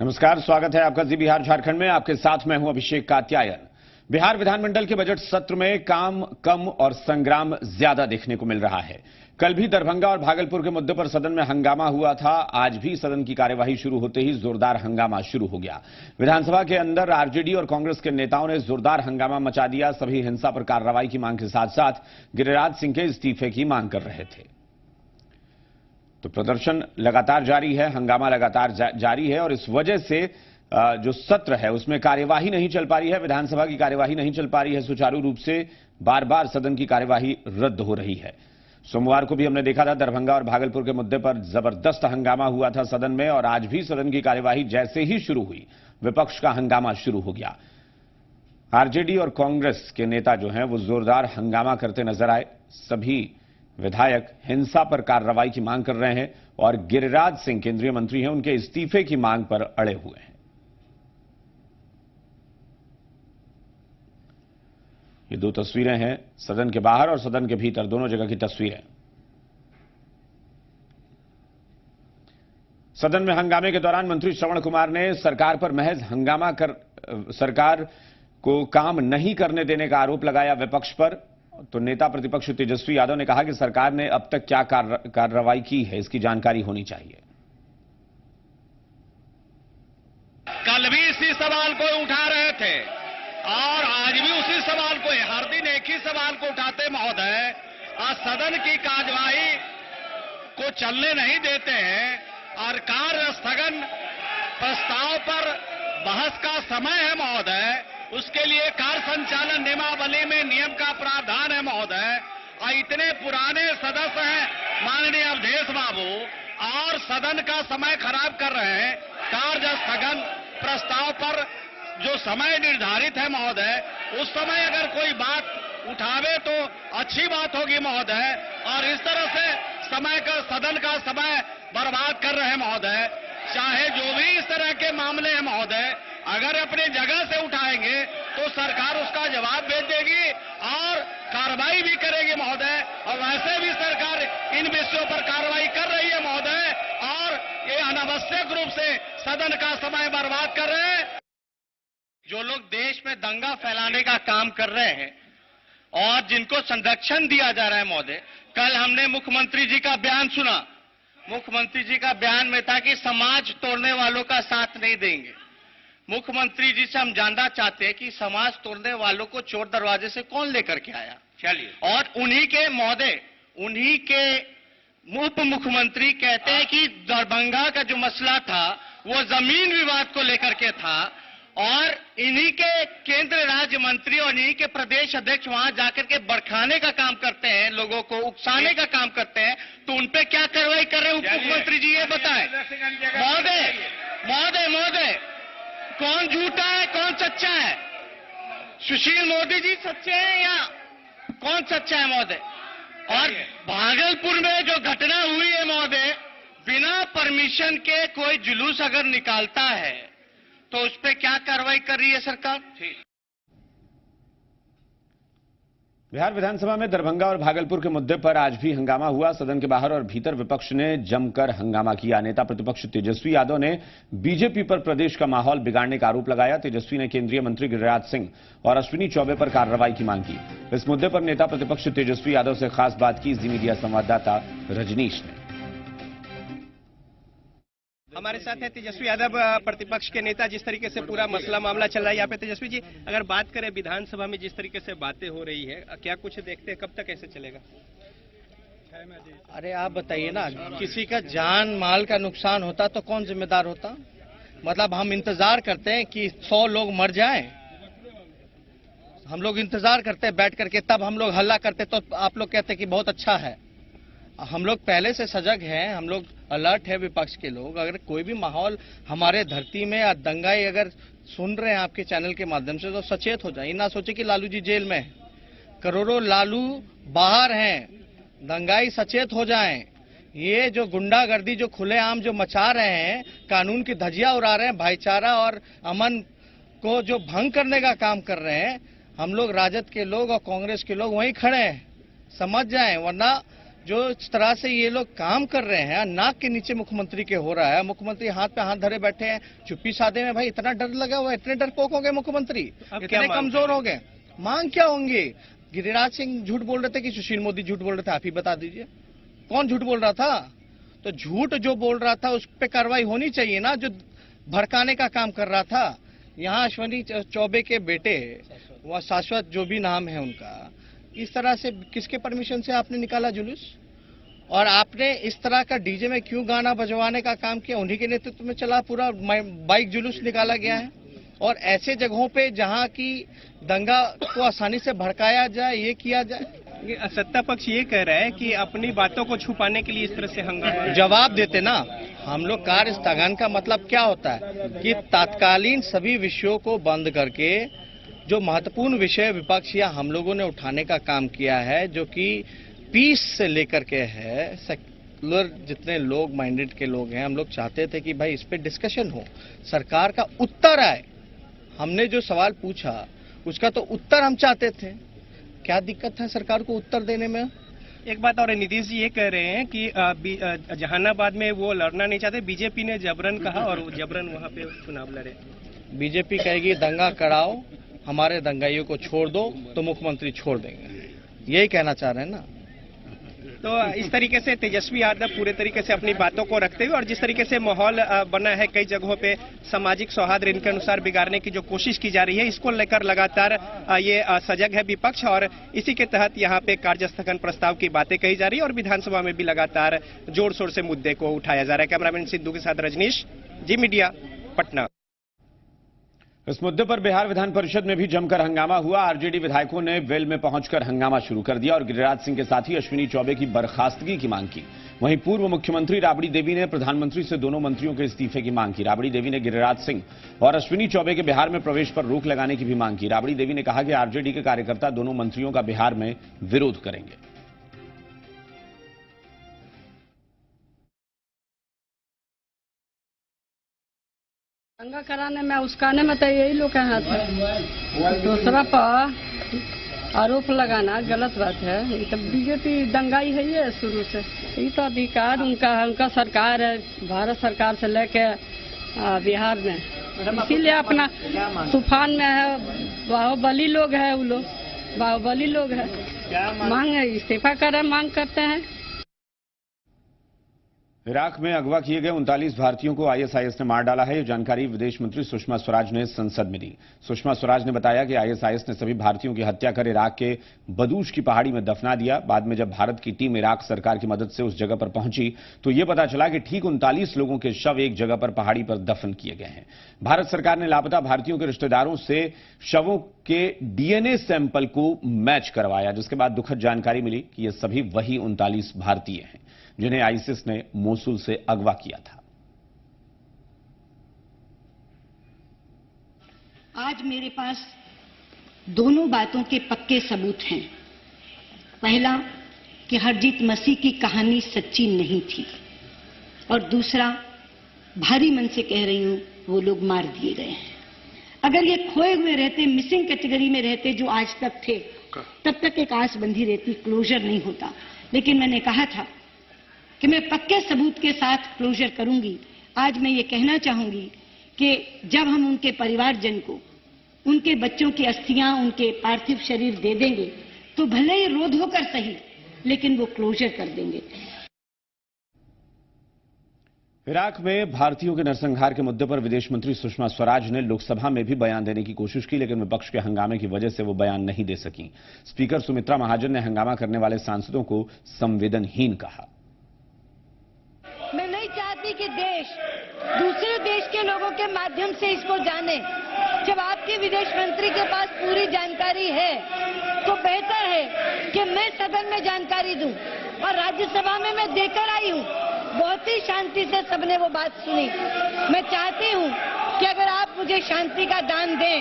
नमस्कार, स्वागत है आपका जी बिहार झारखंड में। आपके साथ मैं हूं अभिषेक कात्यायन। बिहार विधानमंडल के बजट सत्र में काम कम और संग्राम ज्यादा देखने को मिल रहा है। कल भी दरभंगा और भागलपुर के मुद्दे पर सदन में हंगामा हुआ था। आज भी सदन की कार्यवाही शुरू होते ही जोरदार हंगामा शुरू हो गया। विधानसभा के अंदर आरजेडी और कांग्रेस के नेताओं ने जोरदार हंगामा मचा दिया। सभी हिंसा पर कार्रवाई की मांग के साथ साथ गिरिराज सिंह के इस्तीफे की मांग कर रहे थे। तो प्रदर्शन लगातार जारी है, हंगामा लगातार जारी है और इस वजह से जो सत्र है उसमें कार्यवाही नहीं चल पा रही है। विधानसभा की कार्यवाही नहीं चल पा रही है सुचारू रूप से। बार बार सदन की कार्यवाही रद्द हो रही है। सोमवार को भी हमने देखा था दरभंगा और भागलपुर के मुद्दे पर जबरदस्त हंगामा हुआ था सदन में, और आज भी सदन की कार्यवाही जैसे ही शुरू हुई विपक्ष का हंगामा शुरू हो गया। आरजेडी और कांग्रेस के नेता जो हैं वो जोरदार हंगामा करते नजर आए। सभी विधायक हिंसा पर कार्रवाई की मांग कर रहे हैं और गिरिराज सिंह केंद्रीय मंत्री हैं, उनके इस्तीफे की मांग पर अड़े हुए हैं। ये दो तस्वीरें हैं, सदन के बाहर और सदन के भीतर, दोनों जगह की तस्वीरें। सदन में हंगामे के दौरान मंत्री श्रवण कुमार ने सरकार पर महज हंगामा कर सरकार को काम नहीं करने देने का आरोप लगाया विपक्ष पर। तो नेता प्रतिपक्ष तेजस्वी यादव ने कहा कि सरकार ने अब तक क्या कार्रवाई की है इसकी जानकारी होनी चाहिए। कल भी इसी सवाल को उठा रहे थे और आज भी उसी सवाल को, हर दिन एक ही सवाल को उठाते महोदय। आज सदन की कार्यवाही को चलने नहीं देते हैं और कार्य स्थगन प्रस्ताव पर बहस का समय है महोदय। उसके लिए कार्य संचालन नियमावली में नियम का प्रावधान है महोदय। और इतने पुराने सदस्य हैं माननीय अवधेश बाबू, और सदन का समय खराब कर रहे हैं। कार्य स्थगन प्रस्ताव पर जो समय निर्धारित है महोदय, उस समय अगर कोई बात उठावे तो अच्छी बात होगी महोदय। और इस तरह से समय का, सदन का समय बर्बाद कर रहे हैं महोदय। चाहे जो भी इस तरह के मामले हैं महोदय, अगर अपने जगह से उठाएंगे तो सरकार उसका जवाब भेज देगी और कार्रवाई भी करेगी महोदय। और वैसे भी सरकार इन विषयों पर कार्रवाई कर रही है महोदय, और ये अनावश्यक रूप से सदन का समय बर्बाद कर रहे हैं। जो लोग देश में दंगा फैलाने का काम कर रहे हैं और जिनको संरक्षण दिया जा रहा है महोदय, कल हमने मुख्यमंत्री जी का बयान सुना। मुख्यमंत्री जी का बयान में था कि समाज तोड़ने वालों का साथ नहीं देंगे। मुख्यमंत्री जी से हम जानना चाहते हैं कि समाज तोड़ने वालों को चोर दरवाजे से कौन लेकर के आया। चलिए, और उन्हीं के महोदय, उन्हीं के उप मुख्यमंत्री कहते हैं कि दरभंगा का जो मसला था वो जमीन विवाद को लेकर के था, और इन्हीं के केंद्र राज्य मंत्री और इन्हीं के प्रदेश अध्यक्ष वहां जाकर के भड़काने का काम करते हैं, लोगों को उकसाने का काम करते हैं। तो उनपे क्या कार्रवाई कर रहे हैं उप मुख्यमंत्री जी, ये बताएं महोदय। महोदय महोदय कौन झूठा है कौन सच्चा है? सुशील मोदी जी सच्चे हैं या कौन सच्चा है महोदय? और भागलपुर में जो घटना हुई है महोदय, बिना परमिशन के कोई जुलूस अगर निकालता है तो उस पर क्या कार्रवाई कर रही है सरकार? बिहार विधानसभा में दरभंगा और भागलपुर के मुद्दे पर आज भी हंगामा हुआ। सदन के बाहर और भीतर विपक्ष ने जमकर हंगामा किया। नेता प्रतिपक्ष तेजस्वी यादव ने बीजेपी पर प्रदेश का माहौल बिगाड़ने का आरोप लगाया। तेजस्वी ने केंद्रीय मंत्री गिरिराज सिंह और अश्विनी चौबे पर कार्रवाई की मांग की। इस मुद्दे पर नेता प्रतिपक्ष तेजस्वी यादव से खास बात की जी मीडिया संवाददाता रजनीश ने। हमारे साथ है तेजस्वी यादव, प्रतिपक्ष के नेता। जिस तरीके से पूरा मसला मामला चल रहा है यहाँ पे, तेजस्वी जी अगर बात करें विधानसभा में जिस तरीके से बातें हो रही है, क्या कुछ देखते हैं, कब तक ऐसे चलेगा? अरे आप बताइए ना, किसी का जान माल का नुकसान होता तो कौन जिम्मेदार होता? मतलब हम इंतजार करते हैं कि 100 लोग मर जाएं, हम लोग इंतजार करते हैं बैठ करके, तब हम लोग हल्ला करते तो आप लोग कहते कि बहुत अच्छा है। हम लोग पहले से सजग हैं, हम लोग अलर्ट है विपक्ष के लोग। अगर कोई भी माहौल हमारे धरती में या दंगाई अगर सुन रहे हैं आपके चैनल के माध्यम से, तो सचेत हो जाए। ना सोचे कि लालू जी जेल में हैं, करोड़ों लालू बाहर हैं, दंगाई सचेत हो जाएं। ये जो गुंडागर्दी जो खुलेआम जो मचा रहे हैं, कानून की धज्जियां उड़ा रहे हैं, भाईचारा और अमन को जो भंग करने का काम कर रहे हैं, हम लोग राजद के लोग और कांग्रेस के लोग वहीं खड़े हैं, समझ जाएं। वरना जो इस तरह से ये लोग काम कर रहे हैं, नाक के नीचे मुख्यमंत्री के हो रहा है, मुख्यमंत्री हाथ पे हाथ धरे बैठे हैं, चुप्पी साधे में। भाई इतना डर लगा हुआ है, इतने डरपोक हो गए मुख्यमंत्री, अब क्या इतने मांग कमजोर हो गए। मांग क्या होंगे? गिरिराज सिंह झूठ बोल रहे थे कि सुशील मोदी झूठ बोल रहे थे? आप ही बता दीजिए कौन झूठ बोल रहा था। तो झूठ जो बोल रहा था उस पर कार्रवाई होनी चाहिए ना, जो भड़काने का काम कर रहा था। यहाँ अश्विनी चौबे के बेटे, वह शाश्वत जो भी नाम है उनका, इस तरह से किसके परमिशन से आपने निकाला जुलूस? और आपने इस तरह का डीजे में क्यों गाना बजवाने का काम किया? उन्हीं के नेतृत्व में चला पूरा बाइक जुलूस निकाला गया है। और ऐसे जगहों पे जहां की दंगा को आसानी से भड़काया जाए, ये किया जाए। ये सत्ता पक्ष ये कह रहा है कि अपनी बातों को छुपाने के लिए इस तरह से हंगामा। जवाब देते ना। हम लोग कार्य स्थगन का मतलब क्या होता है कि तात्कालीन सभी विषयों को बंद करके जो महत्वपूर्ण विषय विपक्ष या हम लोगों ने उठाने का काम किया है, जो कि पीस से लेकर के है, सेक्युलर जितने लोग माइंडेड के लोग हैं, हम लोग चाहते थे कि भाई इस पे डिस्कशन हो, सरकार का उत्तर आए। हमने जो सवाल पूछा उसका तो उत्तर हम चाहते थे। क्या दिक्कत है सरकार को उत्तर देने में? एक बात और है, नीतीश जी ये कह रहे हैं कि जहानाबाद में वो लड़ना नहीं चाहते, बीजेपी ने जबरन कहा और वो जबरन वहां पे चुनाव लड़े। बीजेपी कहेगी दंगा कराओ, हमारे दंगाइयों को छोड़ दो, तो मुख्यमंत्री छोड़ देंगे, यही कहना चाह रहे हैं ना। तो इस तरीके से तेजस्वी यादव पूरे तरीके से अपनी बातों को रखते हुए और जिस तरीके से माहौल बना है कई जगहों पे सामाजिक सौहार्द इनके अनुसार बिगाड़ने की जो कोशिश की जा रही है, इसको लेकर लगातार ये सजग है विपक्ष और इसी के तहत यहाँ पे कार्यस्थगन प्रस्ताव की बातें कही जा रही है और विधानसभा में भी लगातार जोर शोर से मुद्दे को उठाया जा रहा है। कैमरामैन सिद्धू के साथ रजनीश, जी मीडिया, पटना। इस मुद्दे पर बिहार विधान परिषद में भी जमकर हंगामा हुआ। आरजेडी विधायकों ने वेल में पहुंचकर हंगामा शुरू कर दिया और गिरिराज सिंह के साथी अश्विनी चौबे की बर्खास्तगी की मांग की। वहीं पूर्व मुख्यमंत्री राबड़ी देवी ने प्रधानमंत्री से दोनों मंत्रियों के इस्तीफे की मांग की। राबड़ी देवी ने गिरिराज सिंह और अश्विनी चौबे के बिहार में प्रवेश पर रोक लगाने की भी मांग की। राबड़ी देवी ने कहा कि आरजेडी के कार्यकर्ता दोनों मंत्रियों का बिहार में विरोध करेंगे। दंगा कराने में उसकाने में तो यही लोग हैं। दूसरा पर आरोप लगाना गलत बात है। ये तो बीजेपी दंगाई है ये शुरू से, ये तो अधिकार उनका सरकार है, भारत सरकार से लेके बिहार में, इसीलिए अपना तूफान में है। बाहुबली लोग है, वो लोग बाहुबली लोग है। मांग इस्तीफा करे, मांग करते हैं। इराक में अगवा किए गए 39 भारतीयों को आईएसआईएस ने मार डाला है। ये जानकारी विदेश मंत्री सुषमा स्वराज ने संसद में दी। सुषमा स्वराज ने बताया कि आईएसआईएस ने सभी भारतीयों की हत्या कर इराक के बदूश की पहाड़ी में दफना दिया। बाद में जब भारत की टीम इराक सरकार की मदद से उस जगह पर पहुंची तो यह पता चला कि ठीक 39 लोगों के शव एक जगह पर पहाड़ी पर दफन किए गए हैं। भारत सरकार ने लापता भारतीयों के रिश्तेदारों से शवों के डीएनए सैंपल को मैच करवाया, जिसके बाद दुखद जानकारी मिली कि ये सभी वही 39 भारतीय हैं जिन्हें आईसिस ने मोसुल से अगवा किया था। आज मेरे पास दोनों बातों के पक्के सबूत हैं। पहला कि हरजीत मसीह की कहानी सच्ची नहीं थी, और दूसरा, भारी मन से कह रही हूं, वो लोग मार दिए गए हैं। अगर ये खोए हुए रहते, मिसिंग कैटेगरी में रहते जो आज तक थे, तब तक एक आस बंधी रहती, क्लोजर नहीं होता। लेकिन मैंने कहा था कि मैं पक्के सबूत के साथ क्लोजर करूंगी। आज मैं ये कहना चाहूंगी कि जब हम उनके परिवारजन को उनके बच्चों की अस्थियां, उनके पार्थिव शरीर दे देंगे तो भले ही रोध होकर सही, लेकिन वो क्लोजर कर देंगे। इराक में भारतीयों के नरसंहार के मुद्दे पर विदेश मंत्री सुषमा स्वराज ने लोकसभा में भी बयान देने की कोशिश की, लेकिन विपक्ष के हंगामे की वजह से वो बयान नहीं दे सकी। स्पीकर सुमित्रा महाजन ने हंगामा करने वाले सांसदों को संवेदनहीन कहा। मैं नहीं चाहती कि देश दूसरे देश के लोगों के माध्यम से इसको जाने। जब आपके विदेश मंत्री के पास पूरी जानकारी है तो बेहतर है कि मैं सदन में जानकारी दूं, और राज्यसभा में मैं देकर आई हूं। बहुत ही शांति से सबने वो बात सुनी। मैं चाहती हूं कि अगर आप मुझे शांति का दान दें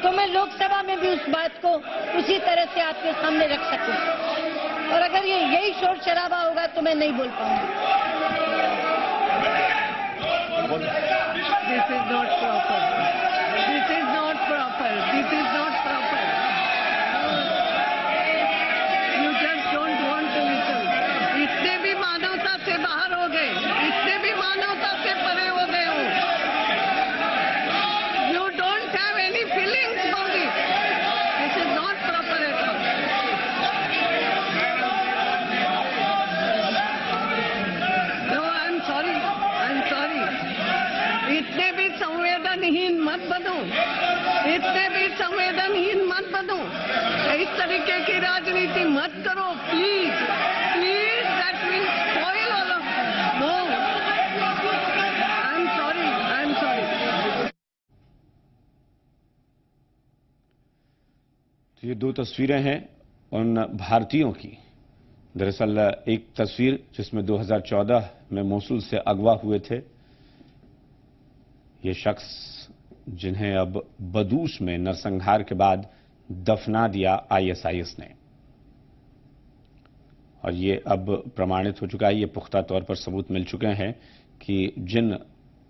तो मैं लोकसभा में भी उस बात को उसी तरह से आपके सामने रख सकूं, और अगर ये यही शोर शराबा होगा तो मैं नहीं बोल पाऊंगी। This is not proper. This is not proper. This is not proper. You just don't want to listen. इतने भी संवेदनहीन मत बनो, इस तरीके की राजनीति मत करो please please, that will spoil all of no, I am sorry. तो ये दो तस्वीरें हैं उन भारतीयों की। दरअसल एक तस्वीर जिसमें 2014 में मोसुल से अगवा हुए थे ये शख्स, जिन्हें अब बदूस में नरसंहार के बाद दफना दिया आईएसआईएस ने, और ये अब प्रमाणित हो चुका है, ये पुख्ता तौर पर सबूत मिल चुके हैं कि जिन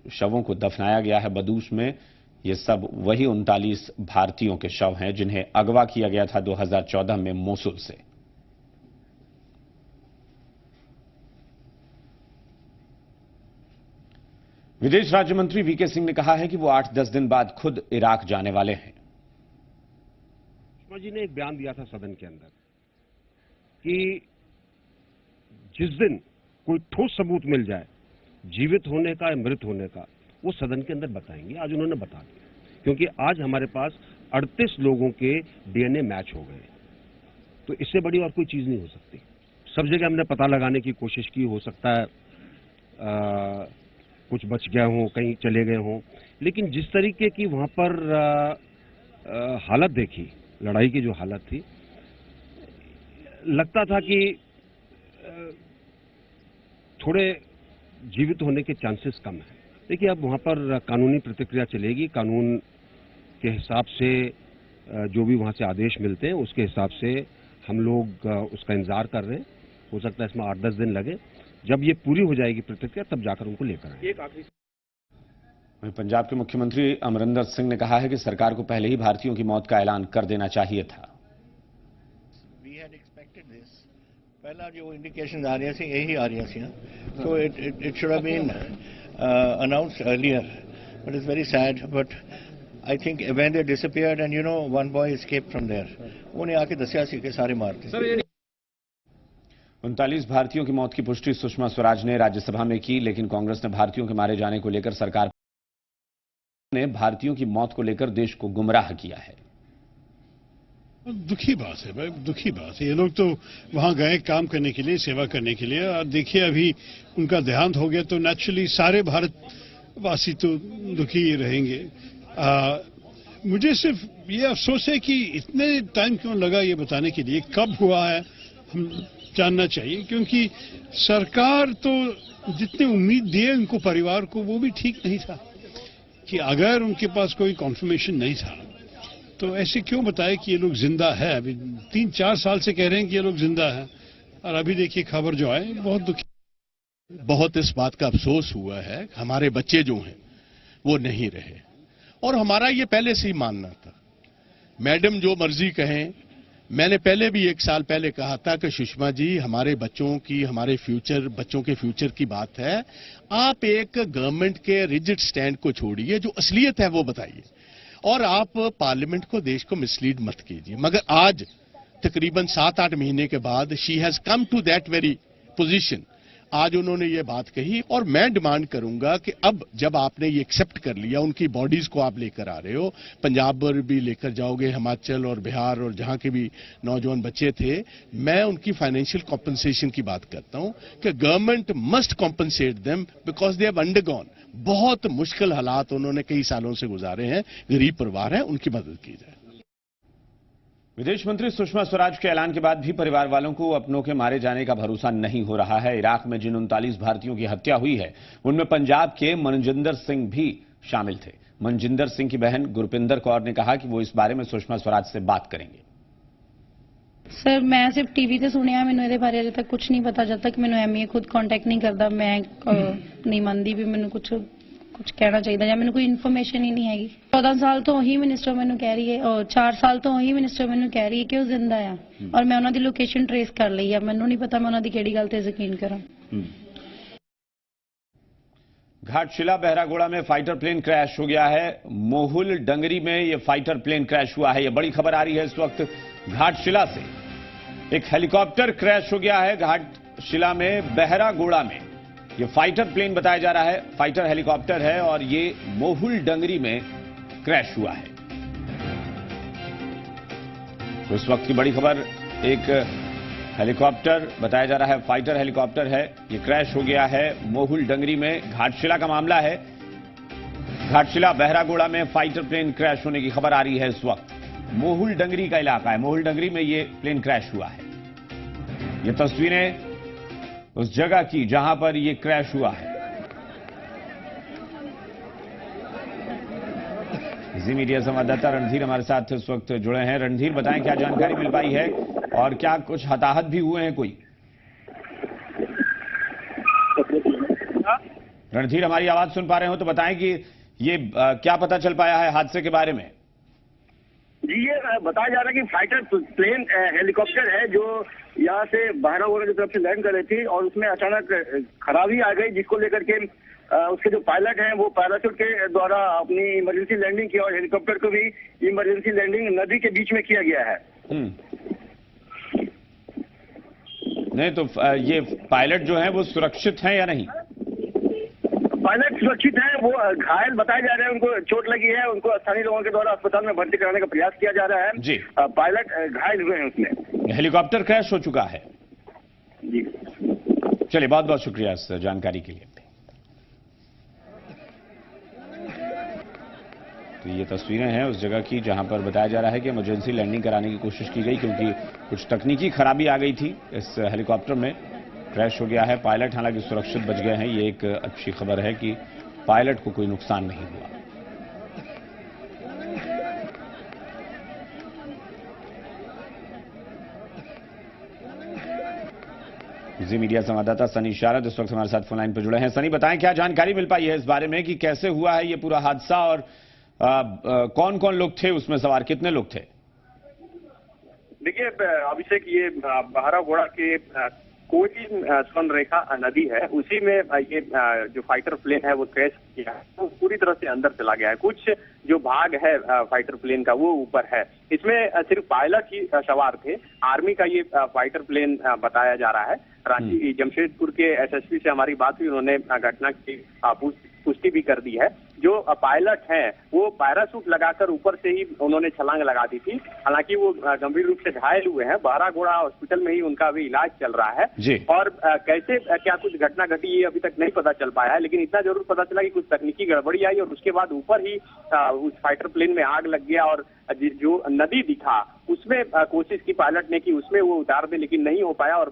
शवों को दफनाया गया है बदूस में, ये सब वही 39 भारतीयों के शव हैं जिन्हें अगवा किया गया था 2014 में मोसुल से। विदेश राज्य मंत्री वीके सिंह ने कहा है कि वो 8-10 दिन बाद खुद इराक जाने वाले हैं। सुषमा जी ने एक बयान दिया था सदन के अंदर कि जिस दिन कोई ठोस सबूत मिल जाए जीवित होने का या मृत होने का, वो सदन के अंदर बताएंगे। आज उन्होंने बता दिया, क्योंकि आज हमारे पास 38 लोगों के डीएनए मैच हो गए। तो इससे बड़ी और कोई चीज नहीं हो सकती। सब जगह हमने पता लगाने की कोशिश की, हो सकता है कुछ बच गए हों, कहीं चले गए हों, लेकिन जिस तरीके की वहां पर हालत देखी, लड़ाई की जो हालत थी, लगता था कि थोड़े जीवित होने के चांसेस कम है। देखिए, अब वहां पर कानूनी प्रतिक्रिया चलेगी, कानून के हिसाब से जो भी वहां से आदेश मिलते हैं उसके हिसाब से हम लोग उसका इंतजार कर रहे हैं। हो सकता है इसमें 8-10 दिन लगे। जब ये पूरी हो जाएगी प्रतिक्रिया तब जाकर उनको लेकर आएंगे। एक आखिरी, पंजाब के मुख्यमंत्री अमरिंदर सिंह ने कहा है कि सरकार को पहले ही भारतीयों की मौत का ऐलान कर देना चाहिए था। पहला जो इंडिकेशन आ रही थी यही आ रही थी, तो it should have been announced earlier, but it's very sad. But I think when they disappeared and you know one boy escaped from there, उन्हें आके दसिया सी के सारे मारते। 39 भारतीयों की मौत की पुष्टि सुषमा स्वराज ने राज्यसभा में की, लेकिन कांग्रेस ने भारतीयों के मारे जाने को लेकर सरकार ने भारतीयों की मौत को लेकर देश को गुमराह किया है। दुखी बात है भाई, दुखी बात है। ये लोग तो वहां गए काम करने के लिए, सेवा करने के लिए, और देखिए अभी उनका देहांत हो गया तो नेचुरली सारे भारतवासी तो दुखी रहेंगे। मुझे सिर्फ ये अफसोस है कि इतने टाइम क्यों लगा ये बताने के लिए, कब हुआ है हम जानना चाहिए, क्योंकि सरकार तो जितनी उम्मीद दिए उनको परिवार को वो भी ठीक नहीं था कि अगर उनके पास कोई कॉन्फर्मेशन नहीं था तो ऐसे क्यों बताए कि ये लोग जिंदा है। अभी 3-4 साल से कह रहे हैं कि ये लोग जिंदा है, और अभी देखिए खबर जो आए बहुत दुखी। बहुत इस बात का अफसोस हुआ है, हमारे बच्चे जो हैं वो नहीं रहे, और हमारा ये पहले से ही मानना था। मैडम जो मर्जी कहें, मैंने पहले भी 1 साल पहले कहा था कि सुषमा जी हमारे बच्चों की, हमारे फ्यूचर, बच्चों के फ्यूचर की बात है, आप एक गवर्नमेंट के रिजिड स्टैंड को छोड़िए, जो असलियत है वो बताइए, और आप पार्लियामेंट को, देश को मिसलीड मत कीजिए। मगर आज तकरीबन 7-8 महीने के बाद she has come to that very position. आज उन्होंने ये बात कही, और मैं डिमांड करूंगा कि अब जब आपने ये एक्सेप्ट कर लिया, उनकी बॉडीज को आप लेकर आ रहे हो, पंजाब पर भी लेकर जाओगे, हिमाचल और बिहार और जहां के भी नौजवान बच्चे थे, मैं उनकी फाइनेंशियल कॉम्पनसेशन की बात करता हूं कि government must compensate them because they have undergone. बहुत मुश्किल हालात उन्होंने कई सालों से गुजारे हैं, गरीब परिवार है, उनकी मदद की जाए। विदेश मंत्री सुषमा स्वराज के ऐलान के बाद भी परिवार वालों को अपनों के मारे जाने का भरोसा नहीं हो रहा है। इराक में जिन 39 भारतीयों की हत्या हुई है उनमें पंजाब के मनजिंदर सिंह भी शामिल थे। मनजिंदर सिंह की बहन गुरपिंदर कौर ने कहा कि वो इस बारे में सुषमा स्वराज से बात करेंगे। सर मैं सिर्फ टीवी ਤੇ ਸੁਣਿਆ, ਮੈਨੂੰ ਇਹਦੇ ਬਾਰੇ ਅਜੇ ਤੱਕ ਕੁਝ ਨਹੀਂ ਪਤਾ। ਜਦ ਤੱਕ ਮੈਨੂੰ ਐਮਏ ਖੁਦ ਕੰਟੈਕਟ ਨਹੀਂ ਕਰਦਾ ਮੈਂ ਨਹੀਂ ਮੰਨਦੀ ਵੀ ਮੈਨੂੰ ਕੁਝ ਕਹਿਣਾ ਚਾਹੀਦਾ, ਜਾਂ ਮੈਨੂੰ ਕੋਈ ਇਨਫੋਰਮੇਸ਼ਨ ਹੀ ਨਹੀਂ ਹੈਗੀ। 14 ਸਾਲ ਤੋਂ ਹੀ ਮਿਨਿਸਟਰ ਮੈਨੂੰ ਕਹਿ ਰਹੀ ਹੈ, ਔਰ 4 ਸਾਲ ਤੋਂ ਹੀ ਮਿਨਿਸਟਰ ਮੈਨੂੰ ਕਹਿ ਰਹੀ ਹੈ ਕਿ ਉਹ ਜ਼ਿੰਦਾ ਆ, ਔਰ ਮੈਂ ਉਹਨਾਂ ਦੀ ਲੋਕੇਸ਼ਨ ਟ੍ਰੇਸ ਕਰ ਲਈ ਆ। ਮੈਨੂੰ ਨਹੀਂ ਪਤਾ ਮੈਂ ਉਹਨਾਂ ਦੀ ਕਿਹੜੀ ਗੱਲ ਤੇ ਯਕੀਨ ਕਰਾਂ। घाटशिला बहरागोड़ा में फाइटर प्लेन क्रैश हो गया है। मोहुल डंगरी में यह फाइटर प्लेन क्रैश हुआ है। यह बड़ी खबर आ रही है इस वक्त घाटशिला से। एक हेलीकॉप्टर क्रैश हो गया है घाटशिला में बहरागोड़ा में। यह फाइटर प्लेन बताया जा रहा है, फाइटर हेलीकॉप्टर है, और ये मोहुल डंगरी में क्रैश हुआ है। तो इस वक्त की बड़ी खबर, एक हेलीकॉप्टर बताया जा रहा है, फाइटर हेलीकॉप्टर है, ये क्रैश हो गया है मोहुल डंगरी में। घाटशिला का मामला है, घाटशिला बहरागोड़ा में फाइटर प्लेन क्रैश होने की खबर आ रही है इस वक्त। मोहुल डंगरी का इलाका है, मोहुल डंगरी में ये प्लेन क्रैश हुआ है। ये तस्वीरें उस जगह की जहां पर ये क्रैश हुआ है। जी मीडिया संवाददाता रणधीर हमारे साथ इस वक्त जुड़े हैं। रणधीर, बताएं क्या जानकारी मिल पाई है और क्या कुछ हताहत भी हुए हैं कोई? रणधीर, हमारी आवाज सुन पा रहे हो तो बताएं कि ये क्या पता चल पाया है हादसे के बारे में? जी, ये बताया जा रहा है कि फाइटर प्लेन हेलीकॉप्टर है जो यहाँ से बहरागोड़ा की तरफ से लैंड कर रही थी और उसमें अचानक खराबी आ गई, जिसको लेकर के उसके जो पायलट हैं वो पैराशूट के द्वारा अपनी इमरजेंसी लैंडिंग की और हेलीकॉप्टर को भी इमरजेंसी लैंडिंग नदी के बीच में किया गया है। नहीं तो ये पायलट जो है वो सुरक्षित हैं या नहीं? पायलट सुरक्षित हैं, वो घायल बताए जा रहे हैं, उनको चोट लगी है, उनको स्थानीय लोगों के द्वारा अस्पताल में भर्ती कराने का प्रयास किया जा रहा है। जी, पायलट घायल हुए हैं उसमें। हेलीकॉप्टर क्रैश हो चुका है। जी, चलिए, बहुत बहुत शुक्रिया इस जानकारी के लिए। तो ये तस्वीरें हैं उस जगह की जहां पर बताया जा रहा है कि इमरजेंसी लैंडिंग कराने की कोशिश की गई, क्योंकि कुछ तकनीकी खराबी आ गई थी इस हेलीकॉप्टर में, क्रैश हो गया है। पायलट हालांकि सुरक्षित बच गए हैं, ये एक अच्छी खबर है कि पायलट को कोई नुकसान नहीं हुआ। जी मीडिया संवाददाता सनी शारद इस वक्त हमारे साथ फोन लाइन पर जुड़े हैं। सनी, बताएं क्या जानकारी मिल पाई है इस बारे में कि कैसे हुआ है ये पूरा हादसा और कौन कौन लोग थे उसमें सवार, कितने लोग थे? देखिए अभिषेक, ये बहरागोड़ा के कोयली स्वर्ण रेखा नदी है, उसी में ये जो फाइटर प्लेन है वो क्रैश किया है, वो पूरी तरह से अंदर चला गया है। कुछ जो भाग है फाइटर प्लेन का वो ऊपर है। इसमें सिर्फ पायलट ही सवार थे। आर्मी का ये फाइटर प्लेन बताया जा रहा है। रांची जमशेदपुर के एसएसपी से हमारी बात हुई, उन्होंने घटना की पुष्टि भी कर दी है। जो पायलट हैं वो पैराशूट लगाकर ऊपर से ही उन्होंने छलांग लगा दी थी। हालांकि वो गंभीर रूप से घायल हुए हैं, बहरागोड़ा हॉस्पिटल में ही उनका अभी इलाज चल रहा है। और कैसे क्या कुछ घटना घटी ये अभी तक नहीं पता चल पाया है, लेकिन इतना जरूर पता चला कि कुछ तकनीकी गड़बड़ी आई और उसके बाद ऊपर ही उस फाइटर प्लेन में आग लग गया और जो नदी दिखा उसमें कोशिश की पायलट ने कि उसमें वो उतार दे, लेकिन नहीं हो पाया और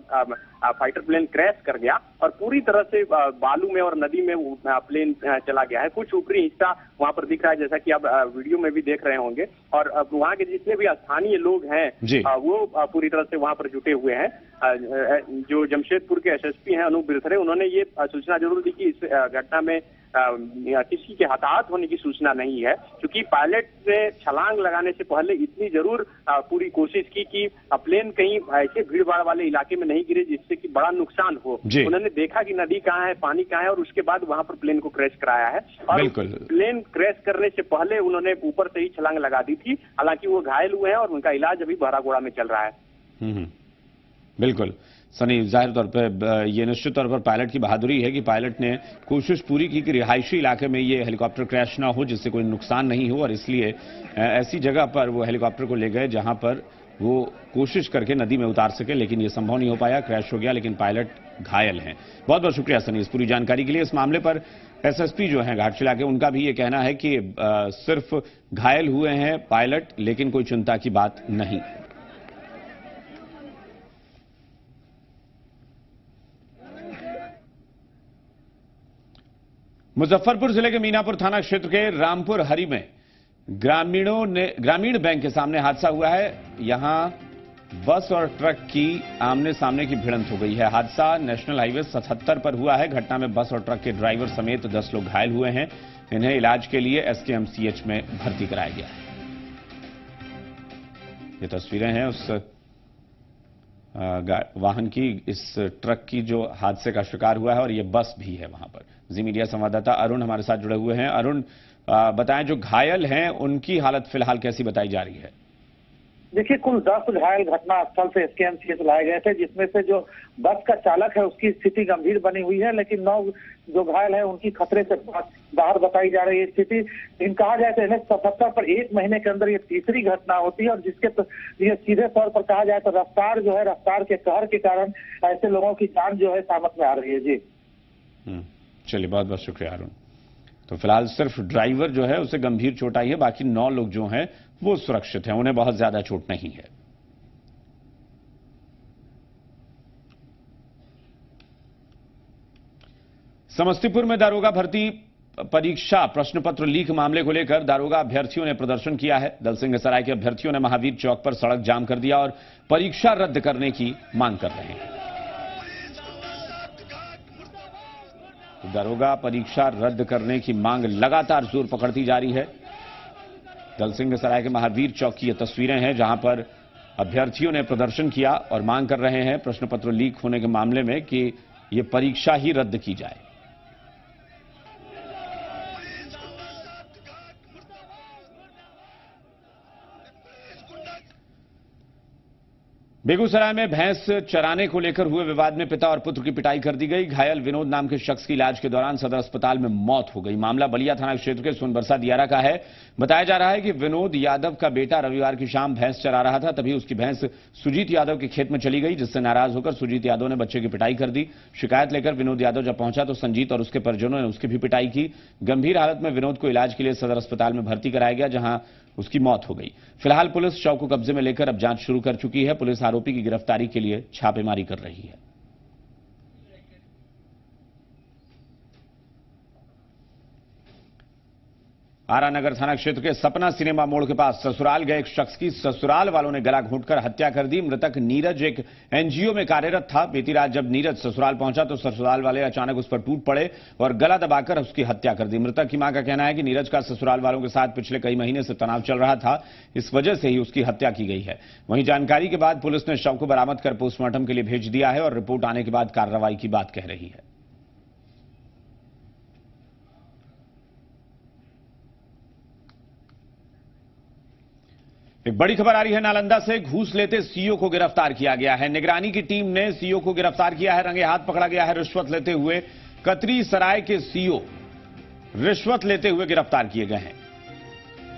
फाइटर प्लेन क्रैश कर गया और पूरी तरह से बालू में और नदी में प्लेन चला गया है। कुछ ऊपरी हिस्सा वहां पर दिख रहा है, जैसा कि आप वीडियो में भी देख रहे होंगे। और वहां के जितने भी स्थानीय लोग हैं वो पूरी तरह से वहां पर जुटे हुए हैं। जो जमशेदपुर के एसएसपी हैं अनूप बिरथरे, उन्होंने ये सूचना जरूर दी कि इस घटना में किसी के हताहत होने की सूचना नहीं है, क्योंकि पायलट ने छलांग लगाने से पहले इतनी जरूर पूरी कोशिश की कि प्लेन कहीं ऐसे भीड़भाड़ वाले इलाके में नहीं गिरे जिससे कि बड़ा नुकसान हो। उन्होंने देखा कि नदी कहाँ है, पानी कहाँ है और उसके बाद वहां पर प्लेन को क्रैश कराया है। और प्लेन क्रैश करने से पहले उन्होंने ऊपर से ही छलांग लगा दी थी। हालांकि वो घायल हुए हैं और उनका इलाज अभी बहरागोड़ा में चल रहा है। बिल्कुल सनी, जाहिर तौर पर ये निश्चित तौर पर पायलट की बहादुरी है कि पायलट ने कोशिश पूरी की कि रिहायशी इलाके में ये हेलीकॉप्टर क्रैश ना हो, जिससे कोई नुकसान नहीं हो, और इसलिए ऐसी जगह पर वो हेलीकॉप्टर को ले गए जहां पर वो कोशिश करके नदी में उतार सके, लेकिन ये संभव नहीं हो पाया, क्रैश हो गया, लेकिन पायलट घायल हैं। बहुत बहुत शुक्रिया सनी इस पूरी जानकारी के लिए। इस मामले पर एसएसपी जो हैं घाटशिला के, उनका भी ये कहना है कि सिर्फ घायल हुए हैं पायलट, लेकिन कोई चिंता की बात नहीं। मुजफ्फरपुर जिले के मीनापुर थाना क्षेत्र के रामपुर हरी में ग्रामीण बैंक के सामने हादसा हुआ है। यहां बस और ट्रक की आमने सामने की भिड़ंत हो गई है। हादसा नेशनल हाईवे 77 पर हुआ है। घटना में बस और ट्रक के ड्राइवर समेत 10 लोग घायल हुए हैं। इन्हें इलाज के लिए एसकेएमसीएच में भर्ती कराया गया है। ये तस्वीरें हैं उस वाहन की, इस ट्रक की जो हादसे का शिकार हुआ है, और ये बस भी है वहां पर। जी मीडिया संवाददाता अरुण हमारे साथ जुड़े हुए हैं। अरुण, बताएं जो घायल हैं उनकी हालत फिलहाल कैसी बताई जा रही है? देखिए कुल 10 घायल घटनास्थल से एसकेएमसीएच लाए गए थे, जिसमें से जो बस का चालक है उसकी स्थिति गंभीर बनी हुई है, लेकिन 9 जो घायल है उनकी खतरे से बाहर बताई जा रही है स्थिति। लेकिन कहा जाए तो NH-77 पर 1 महीने के अंदर ये तीसरी घटना होती है, और जिसके लिए सीधे तौर पर कहा जाए तो रफ्तार जो है, रफ्तार के कहर के कारण ऐसे लोगों की जान जो है सामत में आ रही है। जी चलिए, बहुत बहुत शुक्रिया अरुण। तो फिलहाल सिर्फ ड्राइवर जो है उसे गंभीर चोट आई है, बाकी 9 लोग जो हैं वो सुरक्षित हैं, उन्हें बहुत ज्यादा चोट नहीं है। समस्तीपुर में दारोगा भर्ती परीक्षा प्रश्न पत्र लीक मामले को लेकर दारोगा अभ्यर्थियों ने प्रदर्शन किया है। दलसिंह सराय के अभ्यर्थियों ने महावीर चौक पर सड़क जाम कर दिया और परीक्षा रद्द करने की मांग कर रहे हैं। दारोगा परीक्षा रद्द करने की मांग लगातार जोर पकड़ती जा रही है। दलसिंह सराय के महावीर चौक की ये तस्वीरें हैं, जहां पर अभ्यर्थियों ने प्रदर्शन किया और मांग कर रहे हैं प्रश्न पत्र लीक होने के मामले में कि ये परीक्षा ही रद्द की जाए। बेगूसराय में भैंस चराने को लेकर हुए विवाद में पिता और पुत्र की पिटाई कर दी गई। घायल विनोद नाम के शख्स की इलाज के दौरान सदर अस्पताल में मौत हो गई। मामला बलिया थाना क्षेत्र के सोनबरसा दियारा का है। बताया जा रहा है कि विनोद यादव का बेटा रविवार की शाम भैंस चरा रहा था, तभी उसकी भैंस सुजीत यादव के खेत में चली गई, जिससे नाराज होकर सुजीत यादव ने बच्चे की पिटाई कर दी। शिकायत लेकर विनोद यादव जब पहुंचा तो संजीत और उसके परिजनों ने उसकी भी पिटाई की। गंभीर हालत में विनोद को इलाज के लिए सदर अस्पताल में भर्ती कराया गया, जहां उसकी मौत हो गई। फिलहाल पुलिस शव को कब्जे में लेकर अब जांच शुरू कर चुकी है। पुलिस आरोपी की गिरफ्तारी के लिए छापेमारी कर रही है। आरा नगर थाना क्षेत्र के सपना सिनेमा मोड़ के पास ससुराल गए एक शख्स की ससुराल वालों ने गला घोंटकर हत्या कर दी। मृतक नीरज एक एनजीओ में कार्यरत था। बीती रात जब नीरज ससुराल पहुंचा तो ससुराल वाले अचानक उस पर टूट पड़े और गला दबाकर उसकी हत्या कर दी। मृतक की मां का कहना है कि नीरज का ससुराल वालों के साथ पिछले कई महीने से तनाव चल रहा था, इस वजह से ही उसकी हत्या की गई है। वहीं जानकारी के बाद पुलिस ने शव को बरामद कर पोस्टमार्टम के लिए भेज दिया है और रिपोर्ट आने के बाद कार्रवाई की बात कह रही है। एक बड़ी खबर आ रही है नालंदा से। घूस लेते सीईओ को गिरफ्तार किया गया है। निगरानी की टीम ने सीईओ को गिरफ्तार किया है। रंगे हाथ पकड़ा गया है रिश्वत लेते हुए। कतरी सराय के सीईओ रिश्वत लेते हुए गिरफ्तार किए गए हैं।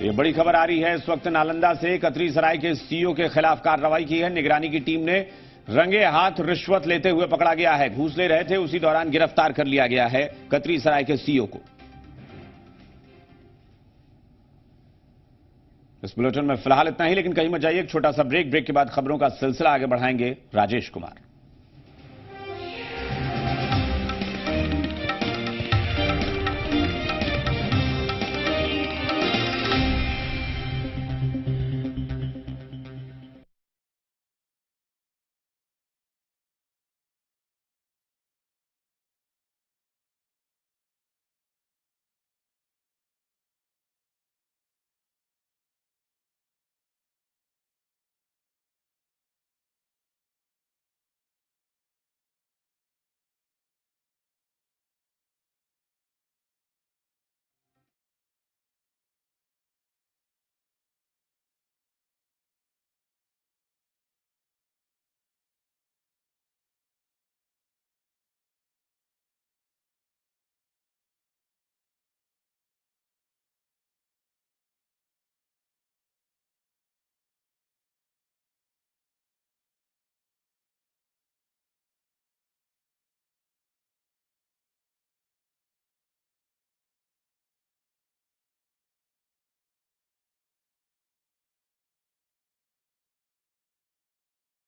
ये बड़ी खबर आ रही है इस वक्त नालंदा से। कतरी सराय के सीईओ के खिलाफ कार्रवाई की है। निगरानी की टीम ने रंगे हाथ रिश्वत लेते हुए पकड़ा गया है। घूस ले रहे थे, उसी दौरान गिरफ्तार कर लिया गया है कतरी सराय के सीईओ को। इस बुलेटिन में फिलहाल इतना ही, लेकिन कहीं मत जाइए, एक छोटा सा ब्रेक के बाद खबरों का सिलसिला आगे बढ़ाएंगे राजेश कुमार।